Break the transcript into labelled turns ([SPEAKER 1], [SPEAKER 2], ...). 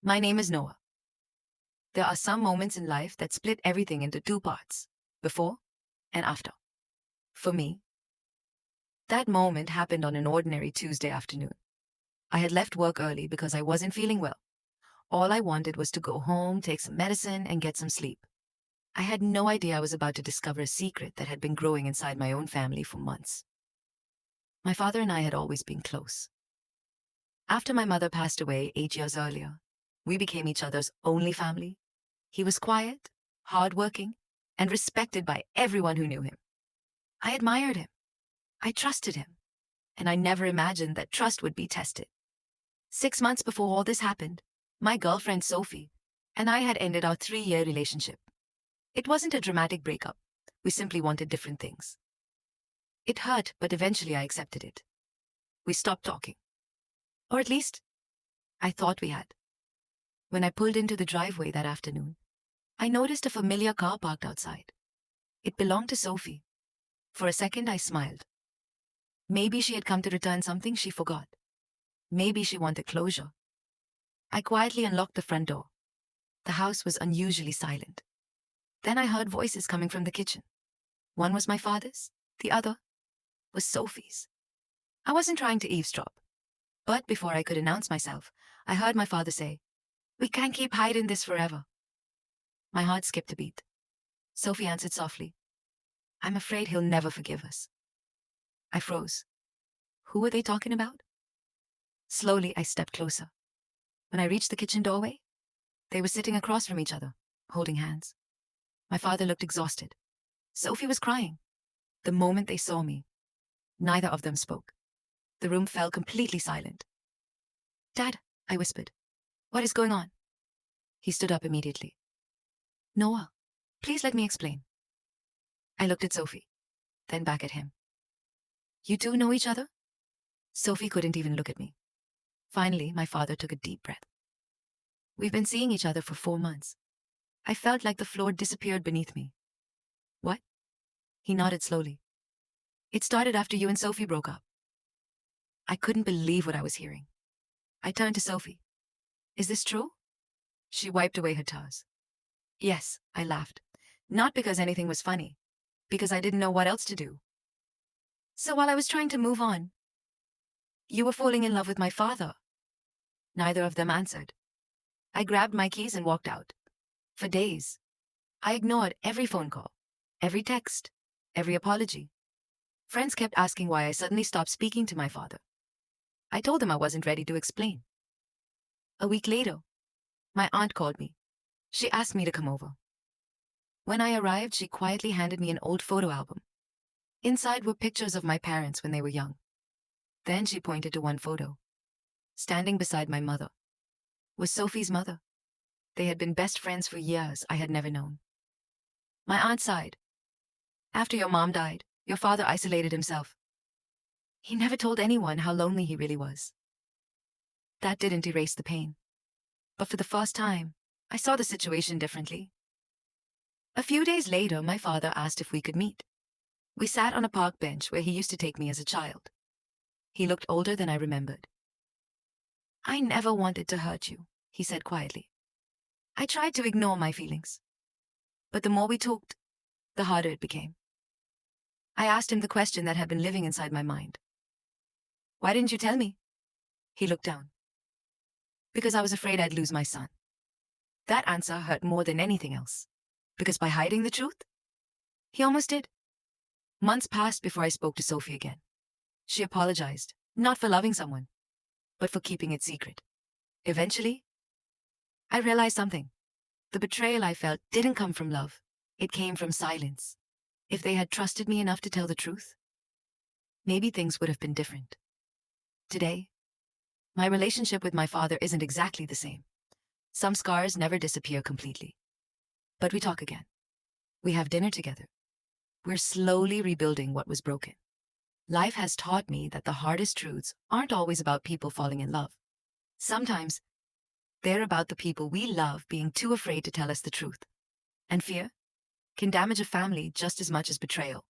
[SPEAKER 1] My name is Noah. There are some moments in life that split everything into two parts, before and after. For me, that moment happened on an ordinary Tuesday afternoon. I had left work early because I wasn't feeling well. All I wanted was to go home, take some medicine, and get some sleep. I had no idea I was about to discover a secret that had been growing inside my own family for months. My father and I had always been close. After my mother passed away 8 years earlier, we became each other's only family. He was quiet, hardworking, and respected by everyone who knew him. I admired him. I trusted him. And I never imagined that trust would be tested. 6 months before all this happened, my girlfriend Sophie and I had ended our 3-year relationship. It wasn't a dramatic breakup. We simply wanted different things. It hurt, but eventually I accepted it. We stopped talking. Or at least, I thought we had. When I pulled into the driveway that afternoon, I noticed a familiar car parked outside. It belonged to Sophie. For a second, I smiled. Maybe she had come to return something she forgot. Maybe she wanted closure. I quietly unlocked the front door. The house was unusually silent. Then I heard voices coming from the kitchen. One was my father's, the other was Sophie's. I wasn't trying to eavesdrop. But before I could announce myself, I heard my father say, "We can't keep hiding this forever." My heart skipped a beat. Sophie answered softly, "I'm afraid he'll never forgive us." I froze. Who were they talking about? Slowly, I stepped closer. When I reached the kitchen doorway, they were sitting across from each other, holding hands. My father looked exhausted. Sophie was crying. The moment they saw me, neither of them spoke. The room fell completely silent. "Dad," I whispered, "what is going on?" He stood up immediately. "Noah, please let me explain." I looked at Sophie, then back at him. "You two know each other?" Sophie couldn't even look at me. Finally, my father took a deep breath. "We've been seeing each other for 4 months. I felt like the floor disappeared beneath me." "What?" He nodded slowly. "It started after you and Sophie broke up." I couldn't believe what I was hearing. I turned to Sophie. "Is this true?" She wiped away her tears. "Yes," I laughed. Not because anything was funny, because I didn't know what else to do. "So while I was trying to move on, you were falling in love with my father?" Neither of them answered. I grabbed my keys and walked out. For days, I ignored every phone call, every text, every apology. Friends kept asking why I suddenly stopped speaking to my father. I told them I wasn't ready to explain. A week later, my aunt called me. She asked me to come over. When I arrived, she quietly handed me an old photo album. Inside were pictures of my parents when they were young. Then she pointed to one photo. Standing beside my mother was Sophie's mother. They had been best friends for years I had never known. My aunt sighed. "After your mom died, your father isolated himself. He never told anyone how lonely he really was." That didn't erase the pain. But for the first time, I saw the situation differently. A few days later, my father asked if we could meet. We sat on a park bench where he used to take me as a child. He looked older than I remembered. "I never wanted to hurt you," he said quietly. I tried to ignore my feelings. But the more we talked, the harder it became. I asked him the question that had been living inside my mind. "Why didn't you tell me?" He looked down. "Because I was afraid I'd lose my son." That answer hurt more than anything else. Because by hiding the truth, he almost did. Months passed before I spoke to Sophie again. She apologized, not for loving someone, but for keeping it secret. Eventually, I realized something. The betrayal I felt didn't come from love. It came from silence. If they had trusted me enough to tell the truth, maybe things would have been different. Today, my relationship with my father isn't exactly the same. Some scars never disappear completely. But we talk again. We have dinner together. We're slowly rebuilding what was broken. Life has taught me that the hardest truths aren't always about people falling in love. Sometimes, they're about the people we love being too afraid to tell us the truth. And fear can damage a family just as much as betrayal.